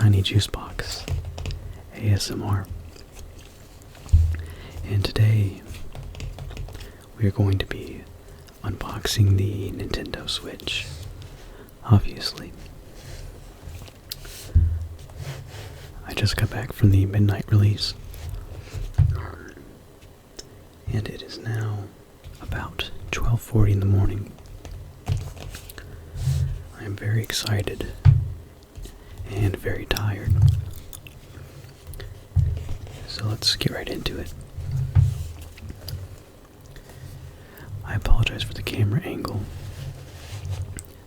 Tiny Juice Box ASMR. And today we are going to be unboxing the Nintendo Switch, obviously. I just got back from the midnight release, and it is now about 12:40 in the morning. I am very excited and very tired, so let's get right into it. I apologize for the camera angle.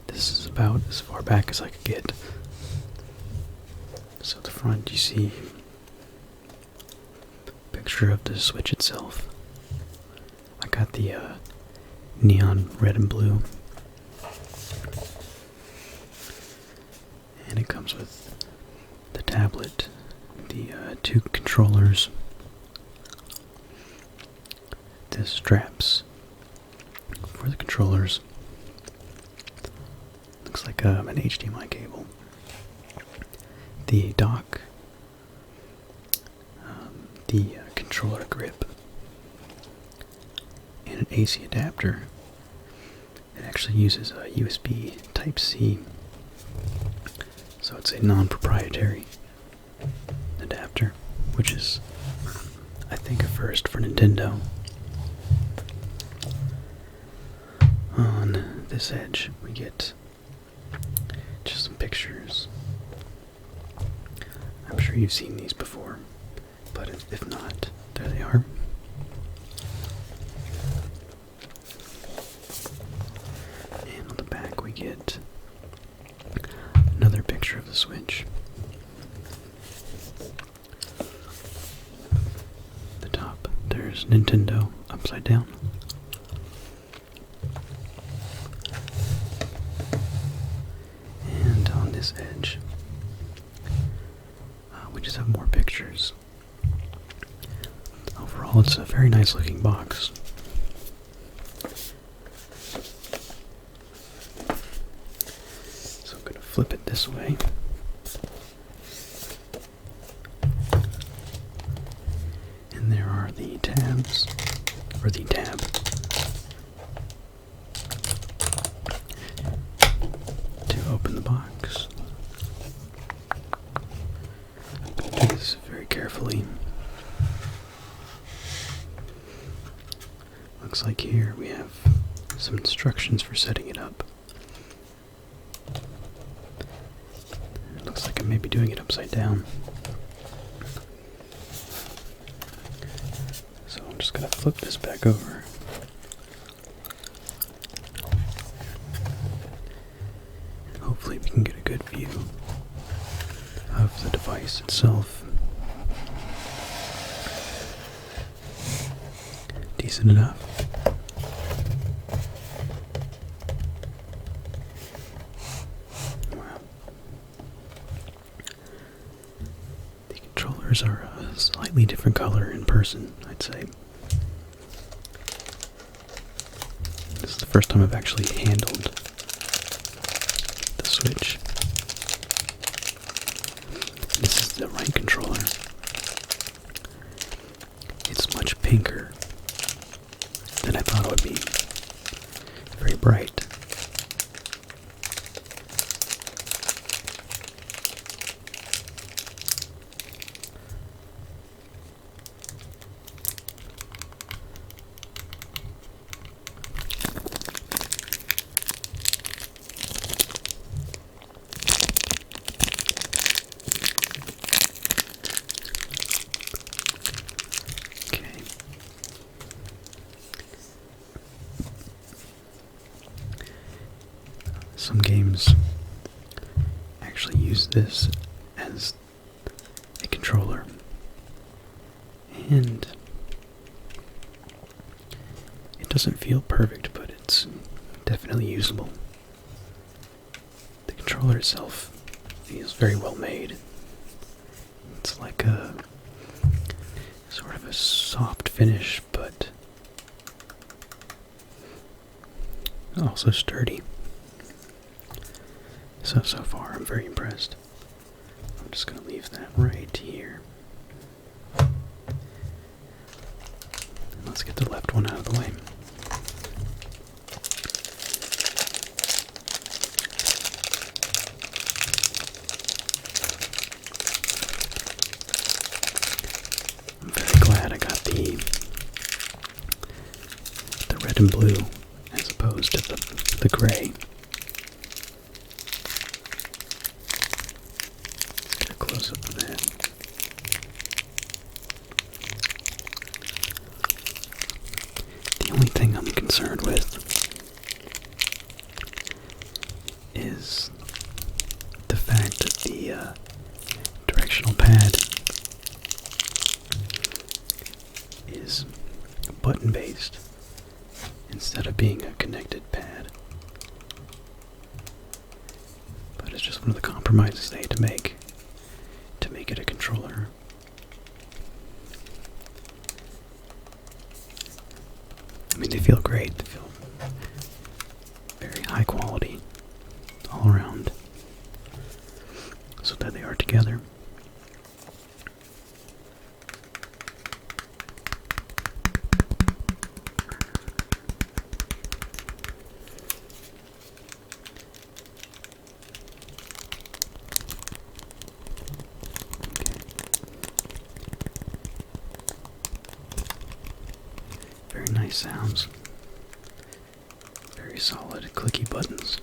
This is about as far back as I could get. So at the front you see a picture of the Switch itself. I got the neon red and blue. And it comes with the tablet, the two controllers, the straps for the controllers. Looks like an HDMI cable. The dock, the controller grip, and an AC adapter. It actually uses a USB Type-C. So it's a non-proprietary adapter, which is, I think, a first for Nintendo. On this edge, we get just some pictures. I'm sure you've seen these before, but if not, there they are. And on the back, we get another picture of the Switch. The top, there's Nintendo upside down. And on this edge, we just have more pictures. Overall, it's a very nice looking box. So I'm going to flip it this way. And there are the tabs, or the tab. To open the box. Do this very carefully. Looks like here we have some instructions for setting it up. It looks like I may be doing it upside down. So I'm just going to flip this back over. Hopefully we can get a good view of the device itself. Decent enough. Wow. The controllers are a slightly different color in person, I'd say. This is the first time I've actually handled the Switch. This is the right controller. It's much pinker than I thought it would be. Very bright. Some games actually use this as a controller, and it doesn't feel perfect, but it's definitely usable. The controller itself feels very well made. It's like a sort of a soft finish, but also sturdy. So far I'm very impressed. I'm just going to leave that right here. Let's get the left one out of the way. I'm very glad I got the red and blue as opposed to the gray. Let's get a close-up of that. The only thing I'm concerned with is the fact that the directional pad is button-based instead of being a connected pad. But it's just one of the compromises they had to make it a controller. I mean, they feel great. They feel very high quality all around. So there they are together. Very nice sounds. Very solid, clicky buttons.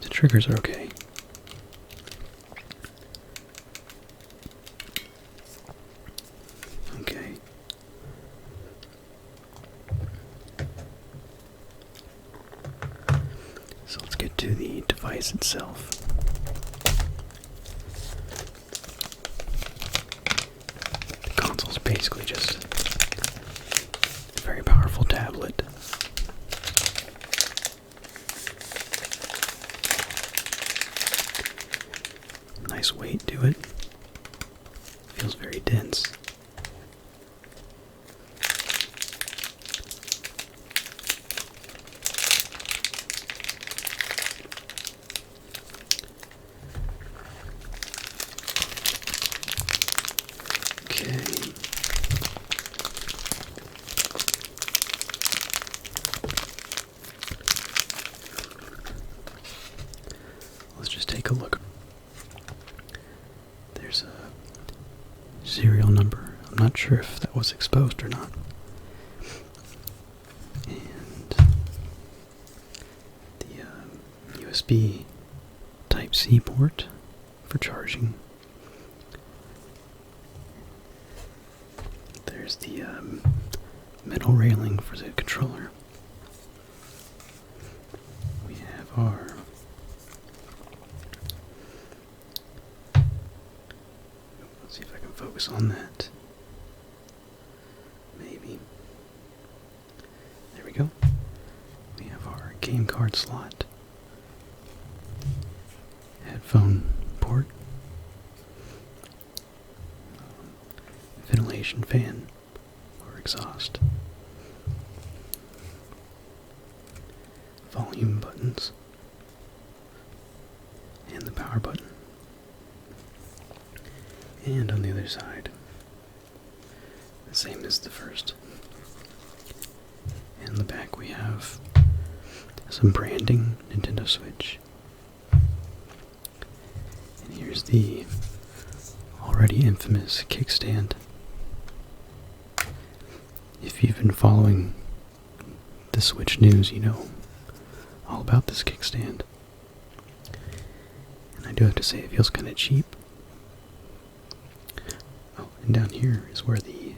The triggers are okay. Okay. So let's get to the device itself. The console's basically just a very powerful tablet. Nice weight to it. Feels very dense. Okay. Let's just take a look. There's a serial number. I'm not sure if that was exposed or not. And the USB Type-C port for charging. There's the metal railing for the controller. We have our let's see if I can focus on that. Maybe. There we go. We have our game card slot. Headphone port. Ventilation fan or exhaust. Volume buttons. And the power button. And on the other side, the same as the first. In the back we have some branding, Nintendo Switch. And here's the already infamous kickstand. If you've been following the Switch news, you know all about this kickstand. And I do have to say, it feels kind of cheap. Oh, and down here is where the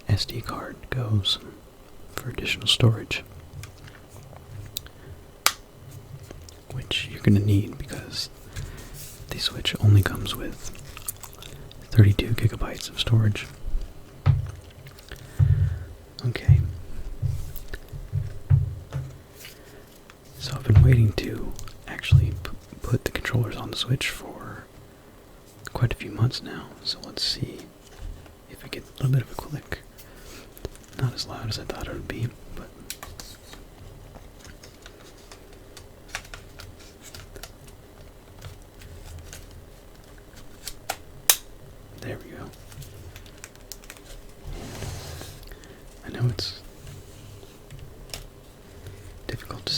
SD card goes for additional storage, which you're going to need because the Switch only comes with 32 gigabytes of storage. Okay. So I've been waiting to actually put the controllers on the Switch for quite a few months now, so let's see if I get a little bit of a click. Not as loud as I thought it would be, but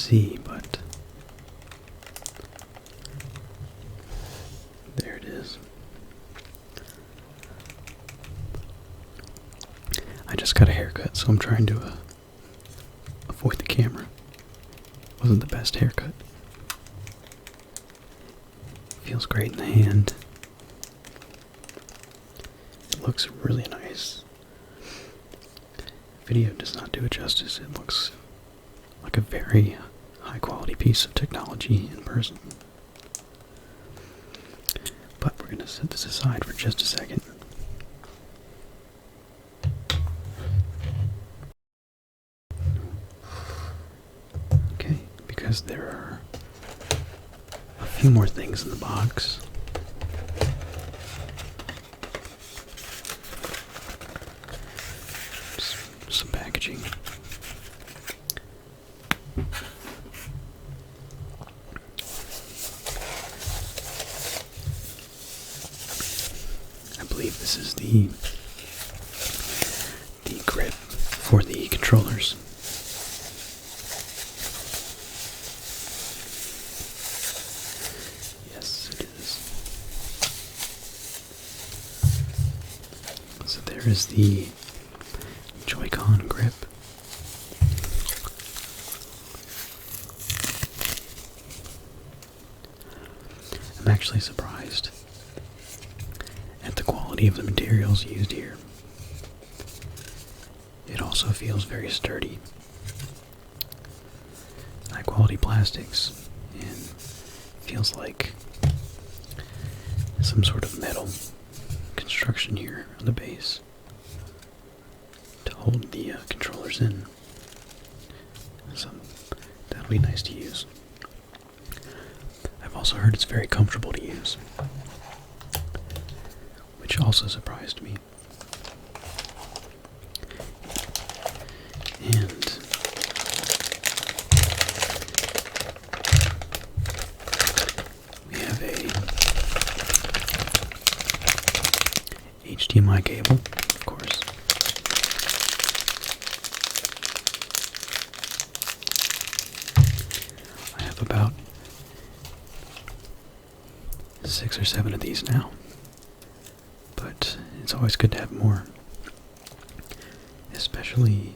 see, but there it is. I just got a haircut, so I'm trying to avoid the camera. Wasn't the best haircut. Feels great in the hand. It looks really nice. Video does not do it justice. It looks like a very high quality piece of technology in person. But we're going to set this aside for just a second. Okay, because there are a few more things in the box. Some packaging. I believe this is the grip for the controllers. Yes, it is. So there is the Joy-Con grip. I'm actually surprised at the quality of the materials used here. It also feels very sturdy. High quality plastics, and feels like some sort of metal construction here on the base to hold the controllers in. So that'll be nice to use. I've also heard it's very comfortable to use, which also surprised me. And we have a HDMI cable, of course. I have about 6 or 7 of these now, but it's always good to have more, especially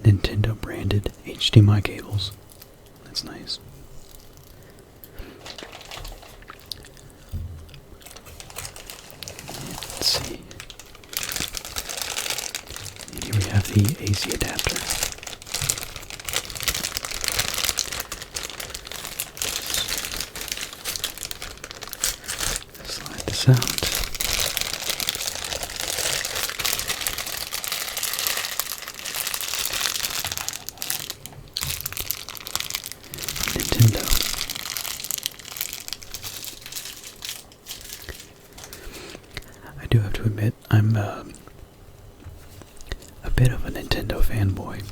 Nintendo branded HDMI cables. That's nice. Let's see. And here we have the AC adapter. Slide this out. Nintendo. I do have to admit, I'm a bit of a Nintendo fanboy.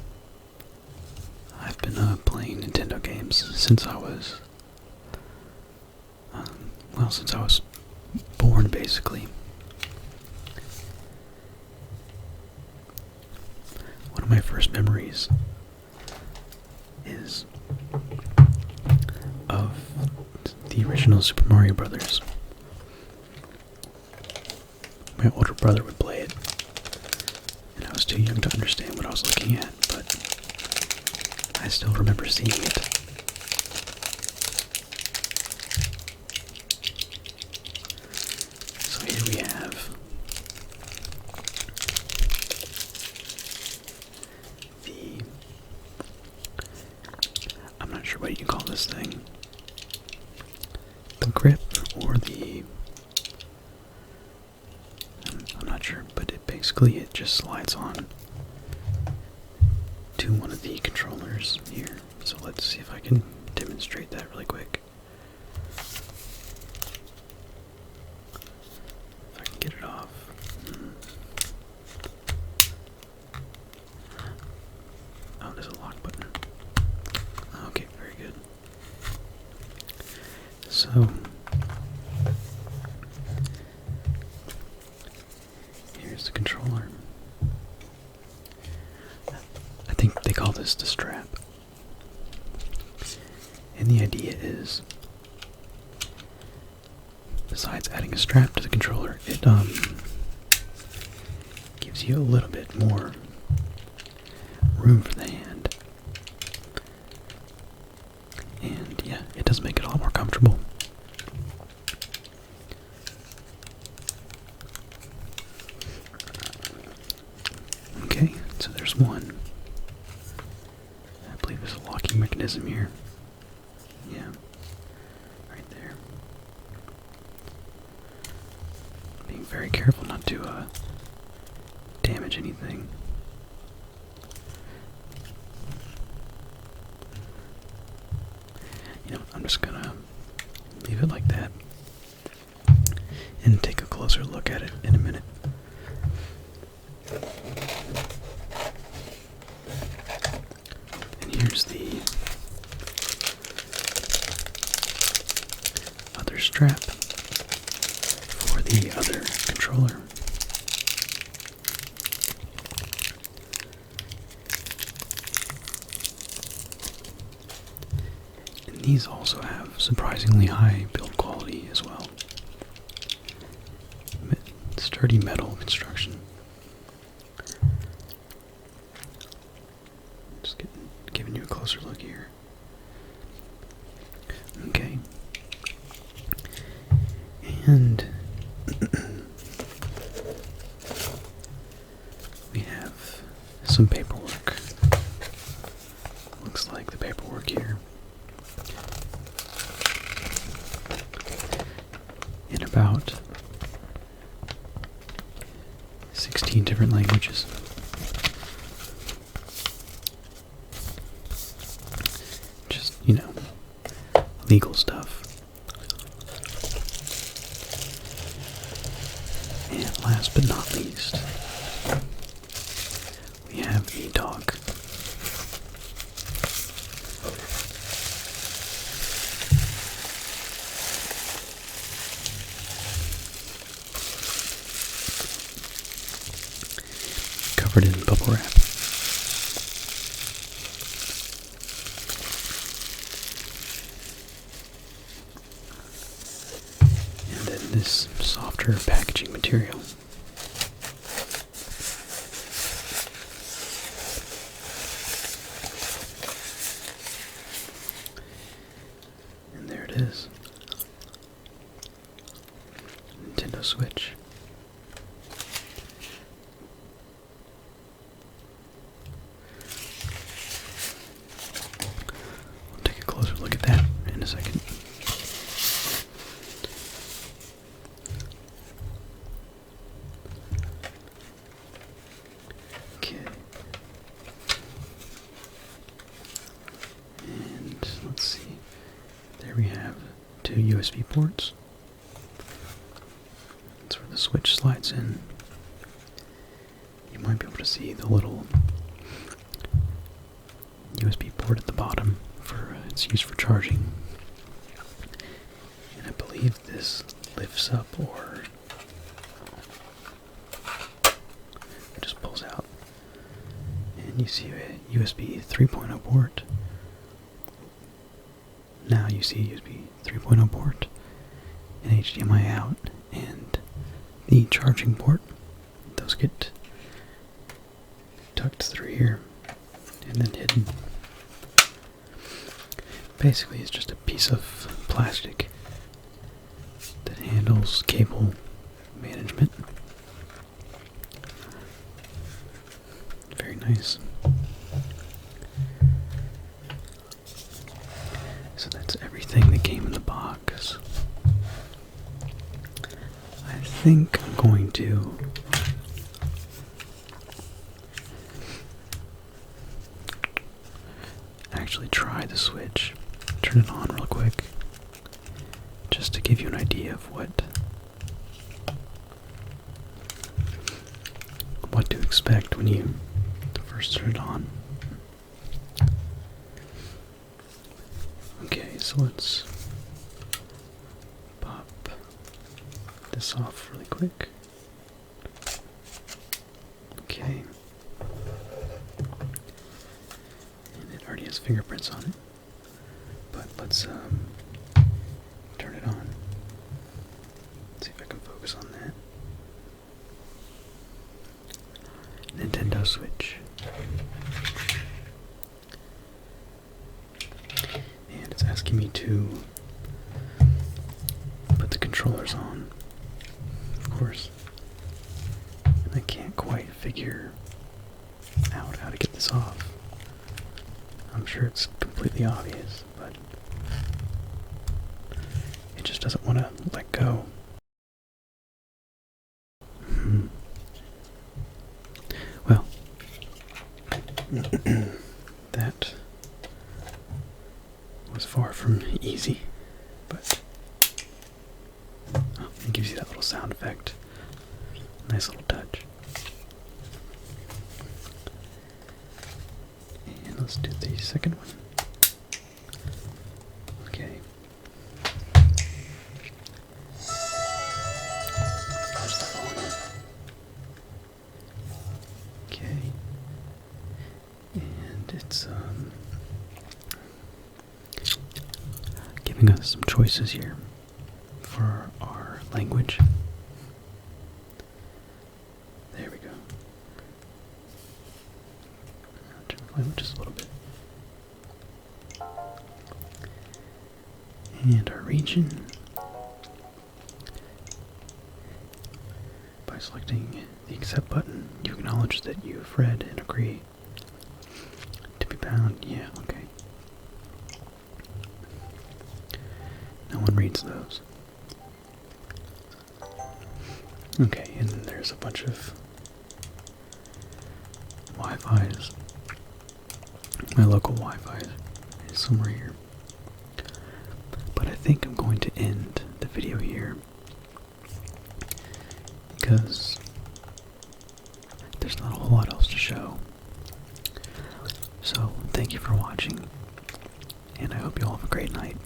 I've been playing Nintendo games since I was, since I was born, basically. One of my first memories is of the original Super Mario Brothers. My older brother would play it, and I was too young to understand what I was looking at, but I still remember seeing it. So here we have the, I'm not sure what you call this thing, the grip or the, I'm not sure, but it just slides on to one of the controllers here. So let's see if I can demonstrate that really quick. If I can get it off. Oh, there's a lock button. Okay, very good. So here's the controller. I think they call this the strap. is, besides adding a strap to the controller, it gives you a little bit more room for the hand. And yeah, it does make it a lot more comfortable. Okay, so there's one. I believe there's a locking mechanism here. Yeah, right there. Being very careful not to damage anything. You know, I'm just gonna leave it like that and take a closer look at it in a minute. And here's the other strap for the other controller. And these also have surprisingly high build quality as well. Sturdy metal construction. Just giving you a closer look here. Okay. And we have some paperwork. Looks like the paperwork here in about 16 different languages. Just, you know, legal stuff. And last but not least, we have the dog. Covered in bubble wrap. And then this softer packaging material. And there it is. Nintendo Switch. Look at that in a second. Okay. And let's see. There we have two USB ports. That's where the Switch slides in. You might be able to see the little USB port at the bottom. It's used for charging, and I believe this lifts up or it just pulls out, and you see a USB 3.0 port. Now you see a USB 3.0 port, an HDMI out, and the charging port. Those get tucked through here and then hidden. Basically, it's just a piece of plastic that handles cable management. Very nice. So that's everything that came in the box. I think I'm going to actually try the Switch. Turn it on real quick, just to give you an idea of what to expect when you first turn it on. Okay, so let's pop this off really quick. Okay. And it already has fingerprints on it. But let's focus on that. Nintendo Switch. And it's asking me to put the controllers on, of course. And I can't quite figure out how to get this off. I'm sure it's completely obvious, but it just doesn't want to let go. Well, that was far from easy, but it gives you that little sound effect. Nice little touch. And let's do the second one. Okay. There's the volume. Okay. And it's giving us some choices here for our language. There we go. I'll turn the volume just a little bit. And our region. By selecting the accept button, you acknowledge that you've read and agree to be bound. Yeah, okay. No one reads those. Okay, and then there's a bunch of Wi-Fi's. My local Wi-Fi is somewhere here. But I think I'm going to end the video here because there's not a whole lot else to show. So, thank you for watching, and I hope you all have a great night.